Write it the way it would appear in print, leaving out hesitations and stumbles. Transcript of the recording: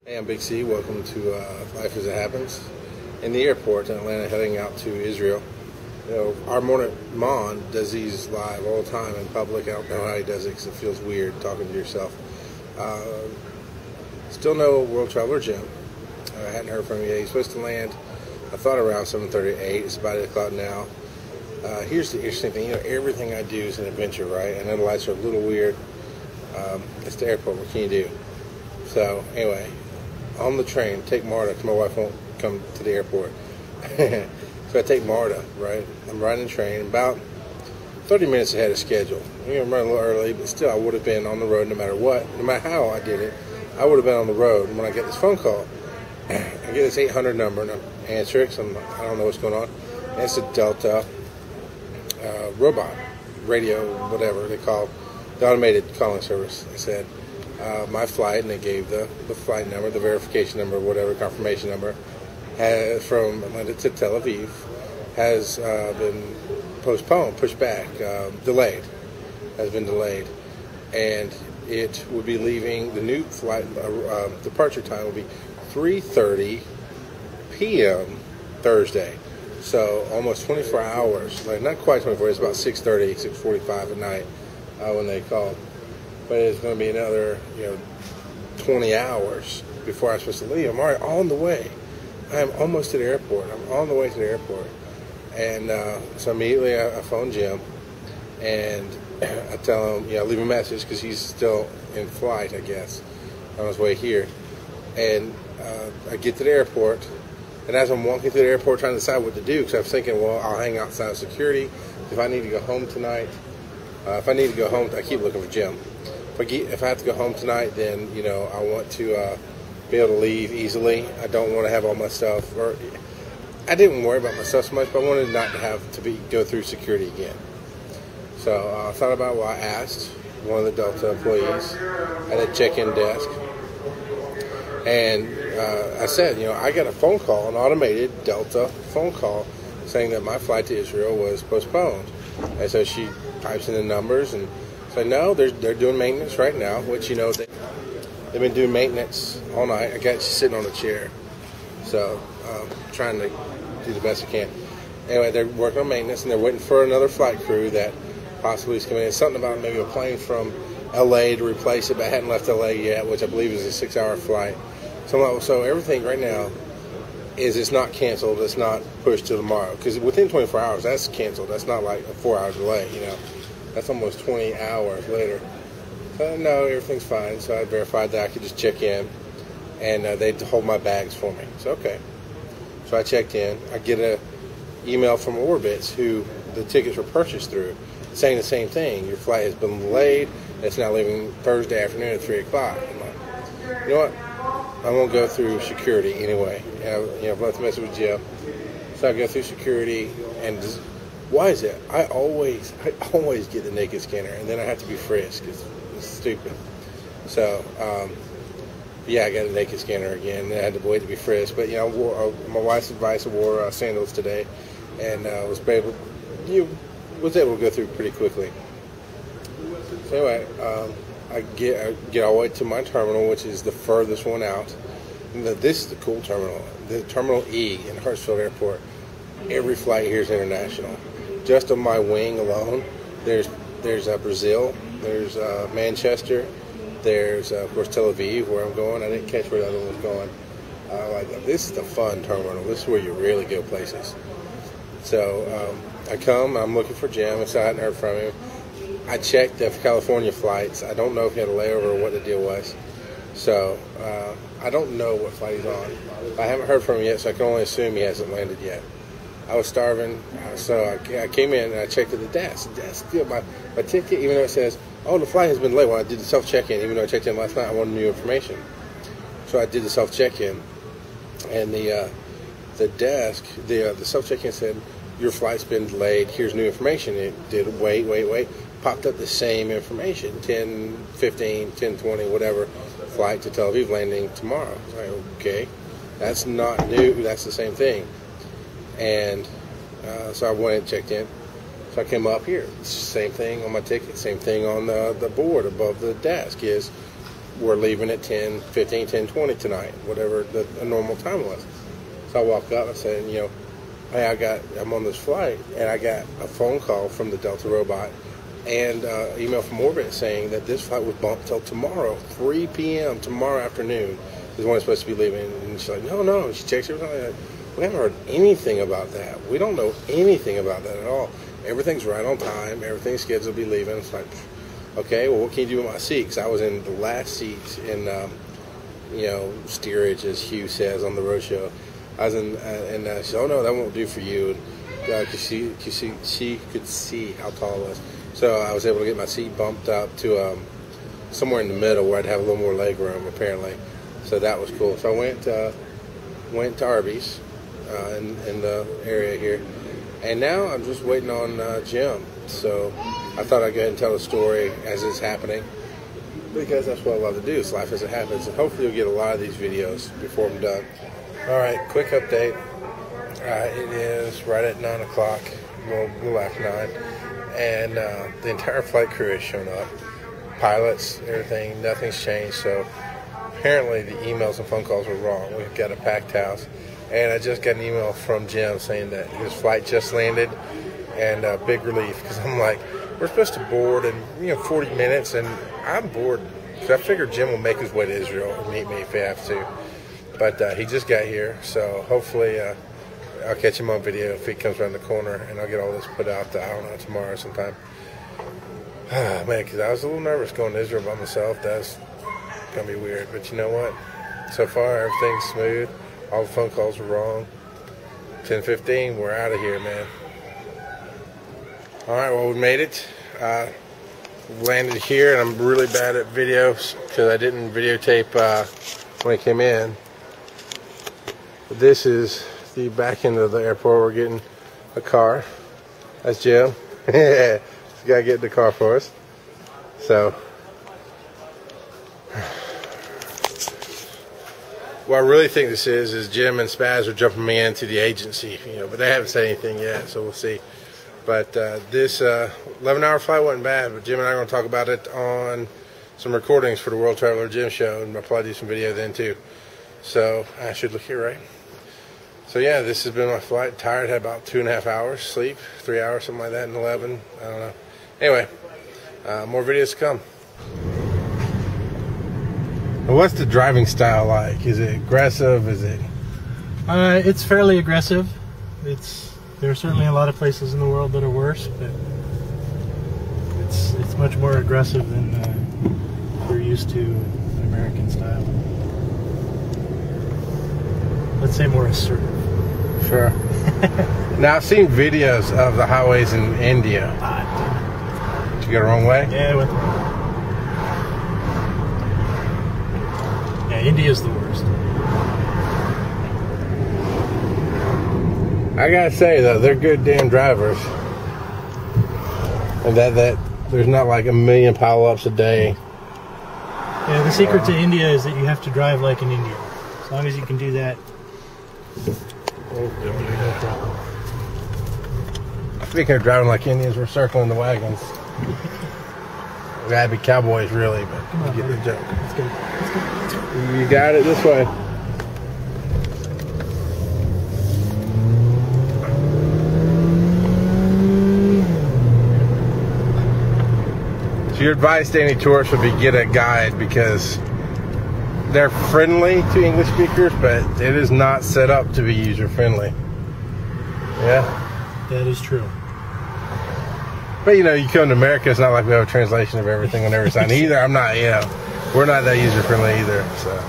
Hey, I'm Big C. Welcome to Life as It Happens. In the airport in Atlanta, heading out to Israel. You know, our Mon does these live all the time in public. I don't know how he does it because it feels weird talking to yourself. Still no World Traveler Jim. I hadn't heard from him yet. He's supposed to land, I thought, around 7:38. It's about 8 o'clock now. Here's the interesting thing. You know, everything I do is an adventure, right? I know the lights are a little weird. It's the airport. What can you do? So, anyway, on the train, take Marta, because my wife won't come to the airport. So I take Marta, right? I'm riding the train about 30 minutes ahead of schedule. You know, I'm running a little early, but still I would have been on the road no matter what. No matter how I did it, I would have been on the road. And when I get this phone call, I get this 800 number, and I answer it, because I don't know what's going on. And it's a Delta robot, radio, whatever they call the automated calling service. They said, my flight, and they gave the flight number, the verification number, whatever, confirmation number, from Atlanta to Tel Aviv, has been postponed, pushed back, delayed, has been delayed. And it would be leaving, the new flight departure time will be 3:30 p.m. Thursday. So almost 24 hours, like not quite 24, it's about 6:30, 6:45 at night when they called. But it's going to be another, 20 hours before I'm supposed to leave. I'm already on the way. I'm almost to the airport. I'm on the way to the airport. And so immediately I phone Jim, and I tell him, leave a message, because he's still in flight, I guess, on his way here. And I get to the airport, and as I'm walking through the airport trying to decide what to do, because I was thinking, well, I'll hang outside of security. If I need to go home tonight, I keep looking for Jim. If I have to go home tonight, then, I want to be able to leave easily. I don't want to have all my stuff. Or I didn't worry about my stuff so much, but I wanted not to have to go through security again. So I thought about I asked one of the Delta employees at a check-in desk. And I said, I got a phone call, an automated Delta phone call, saying that my flight to Israel was postponed. And so she types in the numbers and said, no, they're doing maintenance right now, which, they've been doing maintenance all night. I got you sitting on a chair. So trying to do the best I can. Anyway, they're working on maintenance, and they're waiting for another flight crew that possibly is coming in. Something about maybe a plane from L.A. to replace it, but hadn't left L.A. yet, which I believe is a 6-hour flight. So everything right now it's not canceled. It's not pushed to tomorrow, because within 24 hours, that's canceled. That's not like a 4-hour delay, That's almost 20 hours later. So, no, everything's fine. So I verified that I could just check in, and they'd hold my bags for me. So, okay. So I checked in. I get an email from Orbitz, who the tickets were purchased through, saying the same thing. Your flight has been delayed. It's now leaving Thursday afternoon at 3 o'clock. I'm like, you know what? I won't go through security anyway. I've left a message with Jeff. So I go through security, and why is it? I always get the naked scanner, and then I have to be frisked. It's stupid. So, I got a naked scanner again. And I had to wait to be frisked. But, I wore, my wife's advice, I wore sandals today, and was able to go through pretty quickly. So anyway, I get all the way to my terminal, which is the furthest one out. And this is the cool terminal, the Terminal E in Hartsfield Airport. Every flight here is international. Just on my wing alone, there's Brazil, there's Manchester, there's of course Tel Aviv, where I'm going. I didn't catch where the other one was going. This is the fun terminal. This is where you really go places. So I'm looking for Jim, and so I hadn't heard from him. I checked the California flights. I don't know if he had a layover or what the deal was. So I don't know what flight he's on. I haven't heard from him yet, so I can only assume he hasn't landed yet. I was starving, so I came in and I checked at the desk. My ticket, even though it says, the flight has been delayed. When I did the self-check-in, even though I checked in last night, I wanted new information. So I did the self-check-in, and the desk, the self-check-in said, your flight's been delayed, here's new information. It did wait, popped up the same information, 10:15, 10:20, whatever, flight to Tel Aviv landing tomorrow. I was like, okay, that's not new, that's the same thing. And so I went and checked in. So I came up here. Same thing on my ticket, same thing on the board above the desk is we're leaving at 10:15, 10:20 tonight, whatever the normal time was. So I walk up, I said, you know, hey, I'm on this flight, and I got a phone call from the Delta robot and email from Orbit saying that this flight was bumped till tomorrow, 3 p.m. tomorrow afternoon is when it's supposed to be leaving. And she's like, no. She checks everything. Like, we haven't heard anything about that. We don't know anything about that at all. Everything's right on time. Everything's scheduled to be leaving. It's like, okay, well, what can you do with my seat? Because I was in the last seat in, you know, steerage, as Hugh says on the roadshow. I was in, and she said, oh, no, that won't do for you. Because she could see how tall it was. So I was able to get my seat bumped up to somewhere in the middle where I'd have a little more leg room, apparently. So that was cool. So I went to Arby's in the area here. And now I'm just waiting on Jim. So I thought I'd go ahead and tell the story as it's happening, because that's what I love to do. It's life as it happens. And hopefully you'll get a lot of these videos before I'm done. All right, quick update. It is right at 9 o'clock, a little after 9. And the entire flight crew has shown up. Pilots, everything, nothing's changed. So apparently the emails and phone calls were wrong. We've got a packed house. And I just got an email from Jim saying that his flight just landed, and big relief, because I'm like, we're supposed to board in 40 minutes, and I'm bored because I figured Jim will make his way to Israel and meet me if he has to. But he just got here, so hopefully I'll catch him on video if he comes around the corner, and I'll get all this put out, I don't know, tomorrow sometime. Man, because I was a little nervous going to Israel by myself. That's going to be weird, but you know what? So far, everything's smooth. All the phone calls were wrong. 10:15, we're out of here, man. All right, well, we made it. Landed here, and I'm really bad at videos because I didn't videotape when I came in. But this is the back end of the airport. We're getting a car. That's Jim. He's got to get the car for us. So, what I really think this is Jim and Spaz are jumping me into the agency, but they haven't said anything yet, so we'll see. But this 11-hour flight wasn't bad, but Jim and I are going to talk about it on some recordings for the World Traveler Jim Show, and I'll probably do some video then too. So I should look here, right? So yeah, this has been my flight. Tired, had about 2.5 hours sleep, 3 hours, something like that, and 11, I don't know. Anyway, more videos to come. What's the driving style like? Is it aggressive? Is it? It's fairly aggressive. There are certainly a lot of places in the world that are worse, but it's much more aggressive than we're used to in American style. Let's say more assertive. Sure. Now I've seen videos of the highways in India. Did you go the wrong way? Yeah, I went the wrong way. Yeah, India's the worst. I gotta say though, they're good damn drivers, and that there's not like a million pileups a day. Yeah, the secret to India is that you have to drive like an Indian. As long as you can do that, you'll be no problem. I think they're driving like Indians. We're circling the wagons. We gotta be cowboys, really, but Come on, you get the joke. Let's go. Let's go. You got it this way. So your advice to any tourists would be get a guide, because they're friendly to English speakers, but it is not set up to be user friendly. Yeah? That is true. But you come to America, it's not like we have a translation of everything on every sign either. I'm not, we're not that user friendly either, so.